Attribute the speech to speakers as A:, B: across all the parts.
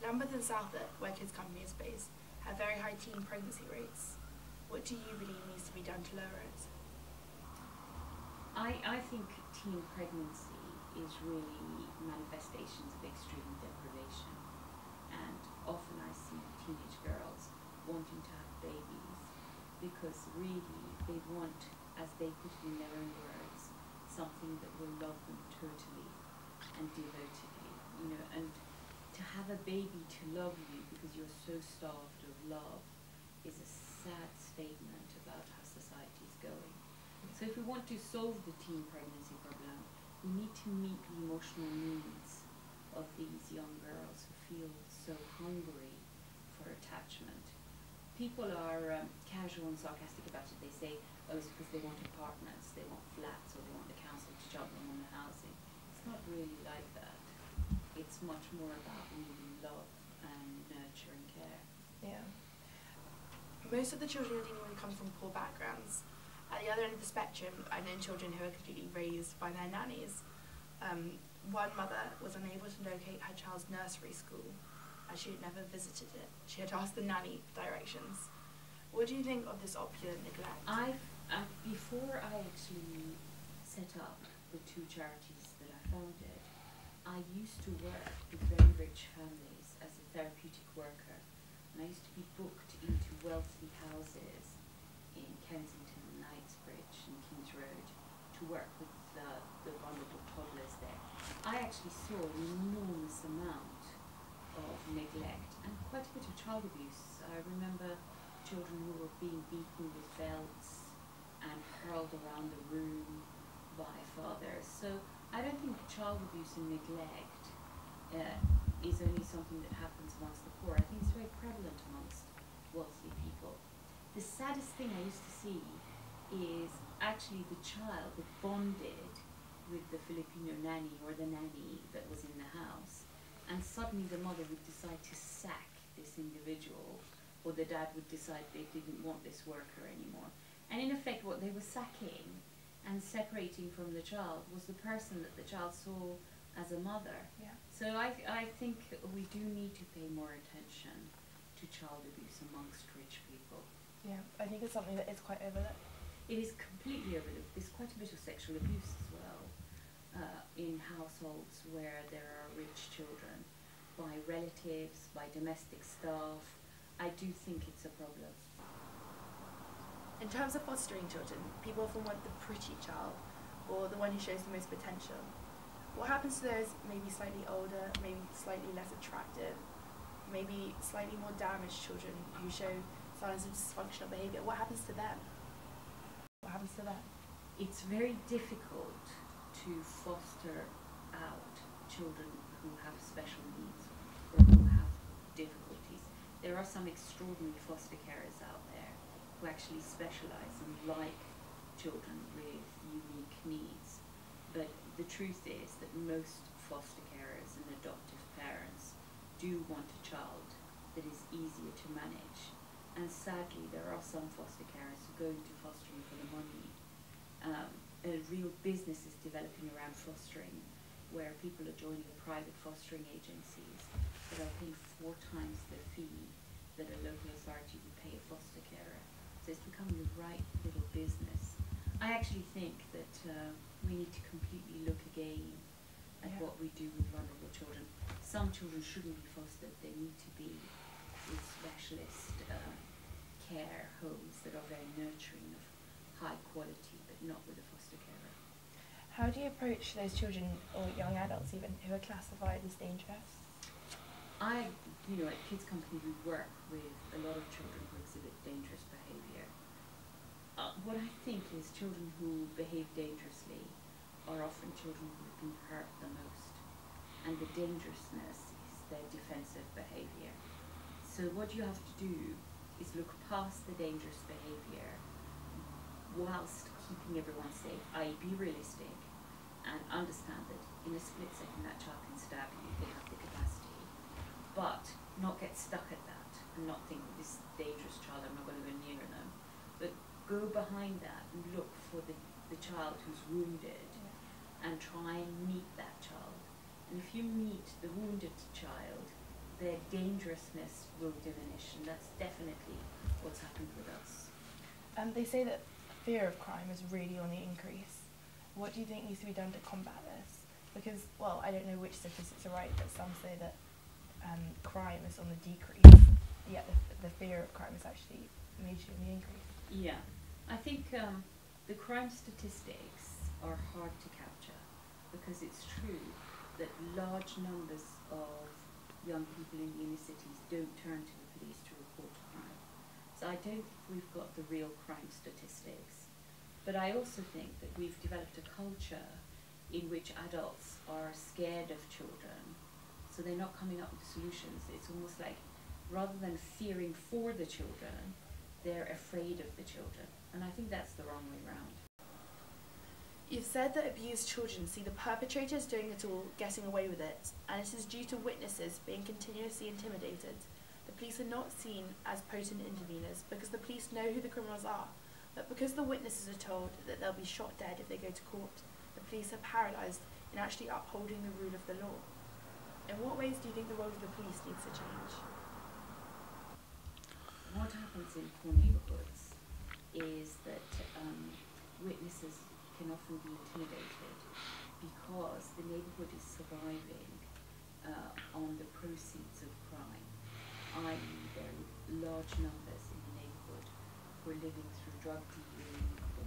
A: Campus in Southwark, where Kids Company is based, have very high teen pregnancy rates. What do you believe needs to be done to lower it?
B: I think teen pregnancy is really manifestations of extreme deprivation, and often I see teenage girls wanting to have babies because really they want, as they put it in their own words, something that will love them totally and devotedly, you know, and to have a baby to love you because you're so starved of love is a sad statement about how society is going. So if we want to solve the teen pregnancy problem, we need to meet the emotional needs of these young girls who feel so hungry for attachment. People are casual and sarcastic about it. They say, oh, it's because they want apartments, they want flats, or they want the council to jump them on the housing. It's not really like that. It's much more about needing love and nurture and care.
A: Yeah. Most of the children you're dealing with come from poor backgrounds. At the other end of the spectrum, I know children who are completely raised by their nannies. One mother was unable to locate her child's nursery school as she had never visited it. She had asked the nanny directions. What do you think of this opulent neglect?
B: Before I actually set up the two charities that I founded, I used to work with very rich families as a therapeutic worker. And I used to be booked into wealthy houses in Kensington, Knightsbridge and Kings Road to work with the vulnerable toddlers there. I actually saw an enormous amount of neglect and quite a bit of child abuse. I remember children who were being beaten with belts and hurled around the room by fathers. So I don't think child abuse and neglect is only something that happens amongst the poor. I think it's very prevalent amongst wealthy people. The saddest thing I used to see is actually the child that bonded with the Filipino nanny or the nanny that was in the house, and suddenly the mother would decide to sack this individual, or the dad would decide they didn't want this worker anymore. And in effect what they were sacking and separating from the child was the person that the child saw as a mother.
A: Yeah.
B: So I think we do need to pay more attention to child abuse amongst rich people.
A: Yeah, I think it's something that is quite overlooked.
B: It is completely overlooked. There's quite a bit of sexual abuse as well in households where there are rich children, by relatives, by domestic staff. I do think it's a problem.
A: In terms of fostering children, people often want the pretty child, or the one who shows the most potential. What happens to those maybe slightly older, maybe slightly less attractive, maybe slightly more damaged children who show signs of dysfunctional behaviour? What happens to them? What happens to them?
B: It's very difficult to foster out children who have special needs or who have difficulties. There are some extraordinary foster carers out there who actually specialise and like children with unique needs. But the truth is that most foster carers and adoptive parents do want a child that is easier to manage. And sadly, there are some foster carers who go into fostering for the money. A real business is developing around fostering, where people are joining private fostering agencies that are paying 4 times the fee that a local authority would pay a foster carer. So it's becoming the right little business. I actually think that we need to completely look again at what we do with vulnerable children. Some children shouldn't be fostered. They need to be with specialist care homes that are very nurturing, of high quality, but not with a foster carer.
A: How do you approach those children, or young adults even, who are classified as dangerous?
B: At Kids Company we work with a lot of children who exhibit dangerous behaviour. What I think is children who behave dangerously are often children who have been hurt the most, and the dangerousness is their defensive behaviour. So what you have to do is look past the dangerous behaviour whilst keeping everyone safe, i.e. be realistic and understand that in a split second that child can stab you, they have the capacity, but not get stuck at that and not think this dangerous child, I'm not going to go near them, but go behind that and look for the child who's wounded and try and meet that child. And if you meet the wounded child, their dangerousness will diminish, and that's definitely what's happened with us.
A: They say that fear of crime is really on the increase. What do you think needs to be done to combat this? Because, well, I don't know which statistics are right, but some say that crime is on the decrease, yet the fear of crime is actually majorly on the increase.
B: Yeah, I think the crime statistics are hard to capture, because it's true that large numbers of young people in the inner cities don't turn to the police to report crime. So I don't think we've got the real crime statistics. But I also think that we've developed a culture in which adults are scared of children, so they're not coming up with solutions. It's almost like, rather than fearing for the children, they're afraid of the children. And I think that's the wrong way round.
A: You've said that abused children see the perpetrators doing it all, getting away with it, and it is due to witnesses being continuously intimidated. The police are not seen as potent interveners because the police know who the criminals are, but because the witnesses are told that they'll be shot dead if they go to court, the police are paralysed in actually upholding the rule of the law. In what ways do you think the role of the police needs to change?
B: What happens in poor neighbourhoods is that witnesses can often be intimidated because the neighbourhood is surviving on the proceeds of crime, i.e. there are large numbers in the neighbourhood who are living through drug dealing or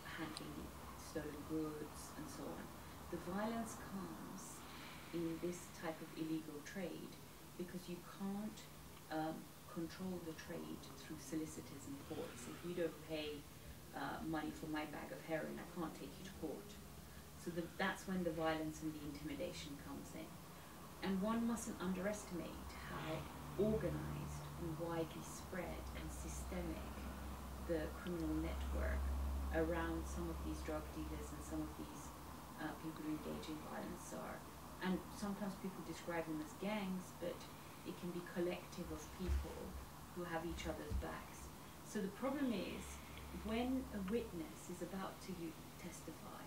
B: handling stolen goods and so on. The violence comes in this type of illegal trade because you can't control the trade through solicitors and courts. If you don't pay money for my bag of heroin, I can't take you to court. So that's when the violence and the intimidation comes in. And one mustn't underestimate how organised and widely spread and systemic the criminal network around some of these drug dealers and some of these people who engage in violence are. And sometimes people describe them as gangs, but it can be collective of people who have each other's backs. So the problem is, when a witness is about to testify,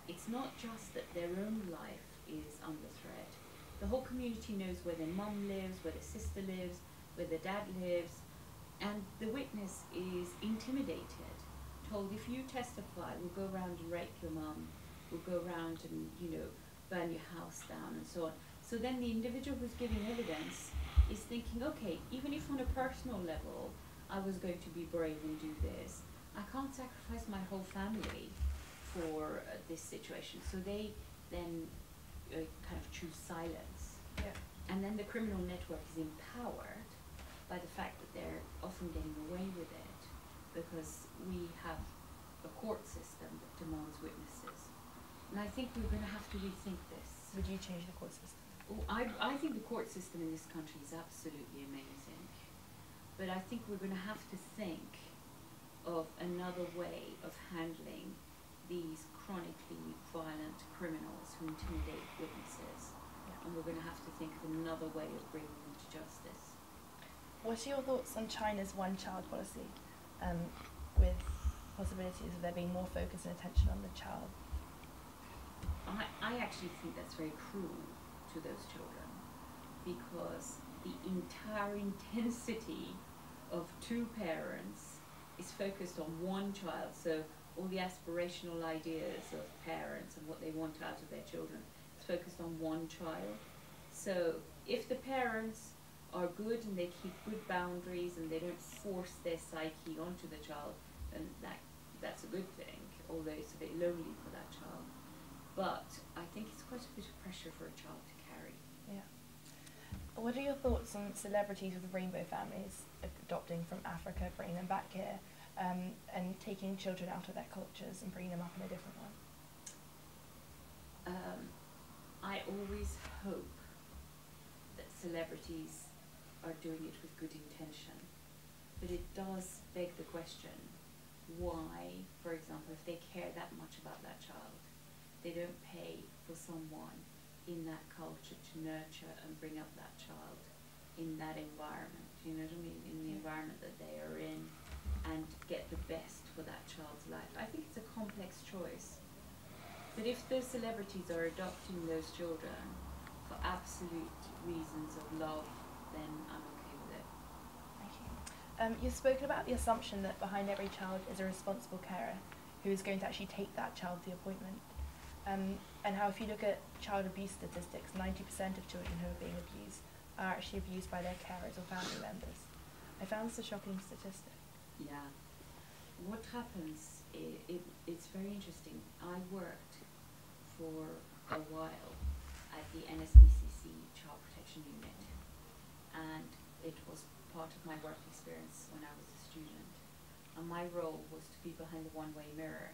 B: it's not just that their own life is under threat. The whole community knows where their mum lives, where their sister lives, where their dad lives, and the witness is intimidated, told, if you testify, we'll go around and rape your mum, we'll go around and, burn your house down and so on. So then the individual who's giving evidence is thinking, okay, even if on a personal level I was going to be brave and do this, I can't sacrifice my whole family for this situation. So they then kind of choose silence.
A: Yeah.
B: And then the criminal network is empowered by the fact that they're often getting away with it because we have a court system that demands witnesses. And I think we're going to have to rethink this.
A: Would you change the court system?
B: I think the court system in this country is absolutely amazing. But I think we're going to have to think of another way of handling these chronically violent criminals who intimidate witnesses. Yeah. And we're going to have to think of another way of bringing them to justice.
A: What are your thoughts on China's one-child policy, with possibilities of there being more focus and attention on the child?
B: I actually think that's very cruel to those children, because the entire intensity of two parents is focused on one child. So all the aspirational ideas of parents and what they want out of their children is focused on one child. So if the parents are good and they keep good boundaries and they don't force their psyche onto the child, then that's a good thing, although it's a bit lonely for that child. But I think it's quite a bit of pressure for a child to carry.
A: Yeah. What are your thoughts on celebrities with rainbow families adopting from Africa, bringing them back here, and taking children out of their cultures and bringing them up in a different one?
B: I always hope that celebrities are doing it with good intention, but it does beg the question, why, for example, if they care that much about that child, they don't pay for someone in that culture to nurture and bring up that child in that environment, you know what I mean, in the environment that they are in, and get the best for that child's life. I think it's a complex choice. But if those celebrities are adopting those children for for absolute reasons of love, then I'm okay with it.
A: Thank you. You've spoken about the assumption that behind every child is a responsible carer who is going to actually take that child to the appointment. And how if you look at child abuse statistics, 90% of children who are being abused are actually abused by their carers or family members. I found this a shocking statistic.
B: Yeah. What happens, it's very interesting. I worked for a while at the NSPCC Child Protection Unit, and it was part of my work experience when I was a student. And my role was to be behind the one-way mirror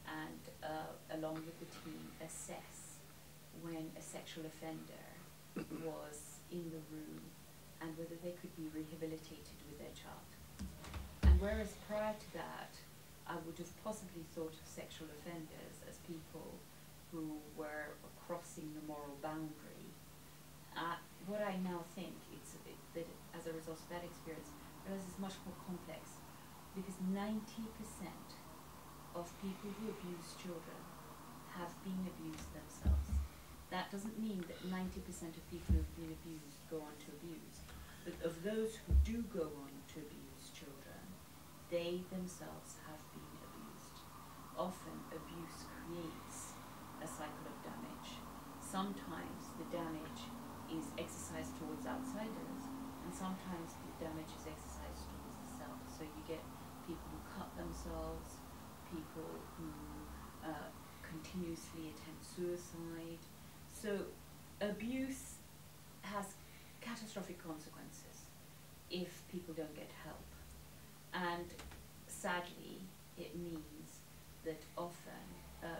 B: and, along with the team, assess when a sexual offender was in the room and whether they could be rehabilitated with their child. And whereas prior to that, I would have possibly thought of sexual offenders as people who were crossing the moral boundary, what I now think is that as a result of that experience, realize it's much more complex, because 90% of people who abuse children have been abused themselves. That doesn't mean that 90% of people who have been abused go on to abuse, but of those who do go on to abuse children, they themselves have been abused. Often abuse creates a cycle of damage. Sometimes the damage is exercised towards outsiders, and sometimes the damage is exercised towards the self. So you get people who cut themselves, people who continuously attempt suicide. So abuse has catastrophic consequences if people don't get help. And sadly, it means that often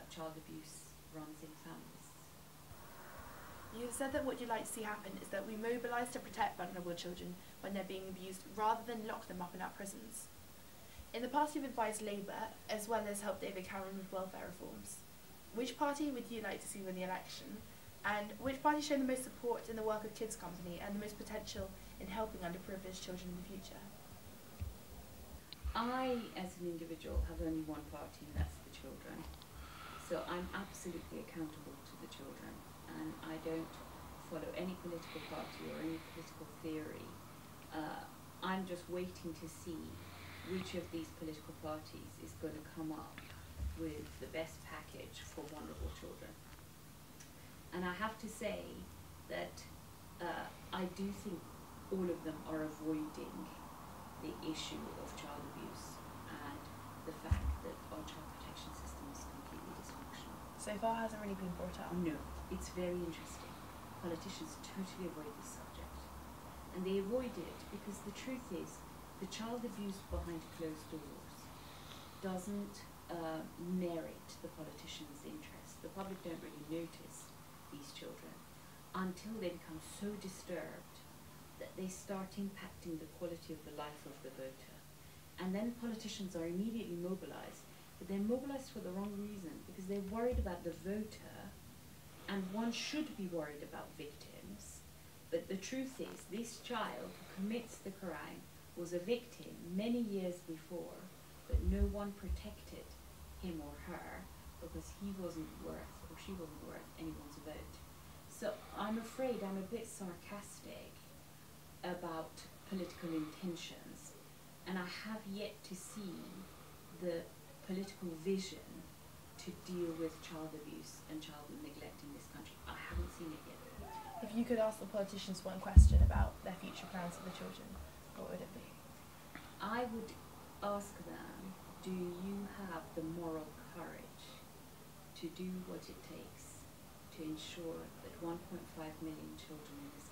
B: child abuse runs in families.
A: You've said that what you'd like to see happen is that we mobilise to protect vulnerable children when they're being abused, rather than lock them up in our prisons. In the past, you've advised Labour, as well as helped David Cameron with welfare reforms. Which party would you like to see win the election? And which party shown the most support in the work of Kids Company and the most potential in helping underprivileged children in the future?
B: I, as an individual, have only one party, and that's the children. So I'm absolutely accountable to the children, and I don't follow any political party or any political theory. I'm just waiting to see which of these political parties is going to come up with the best package for vulnerable children. And I have to say that I do think all of them are avoiding the issue of child abuse and the fact that our child protection system is completely dysfunctional.
A: So far hasn't really been brought up.
B: No, it's very interesting. Politicians totally avoid this subject. And they avoid it because the truth is, the child abuse behind closed doors doesn't merit the politician's interest. The public don't really notice these children until they become so disturbed that they start impacting the quality of the life of the voter. And then politicians are immediately mobilized, but they're mobilized for the wrong reason, because they're worried about the voter, and one should be worried about victims. But the truth is, this child who commits the crime was a victim many years before, but no one protected him or her because he wasn't worth, or she wasn't worth, anyone's vote. So I'm afraid I'm a bit sarcastic about political intentions, and I have yet to see the political vision to deal with child abuse and child neglect in this country. I haven't seen it yet.
A: If you could ask the politicians one question about their future plans for the children, what would it be?
B: I would ask them, do you have the moral courage to do what it takes to ensure that 1.5 million children in this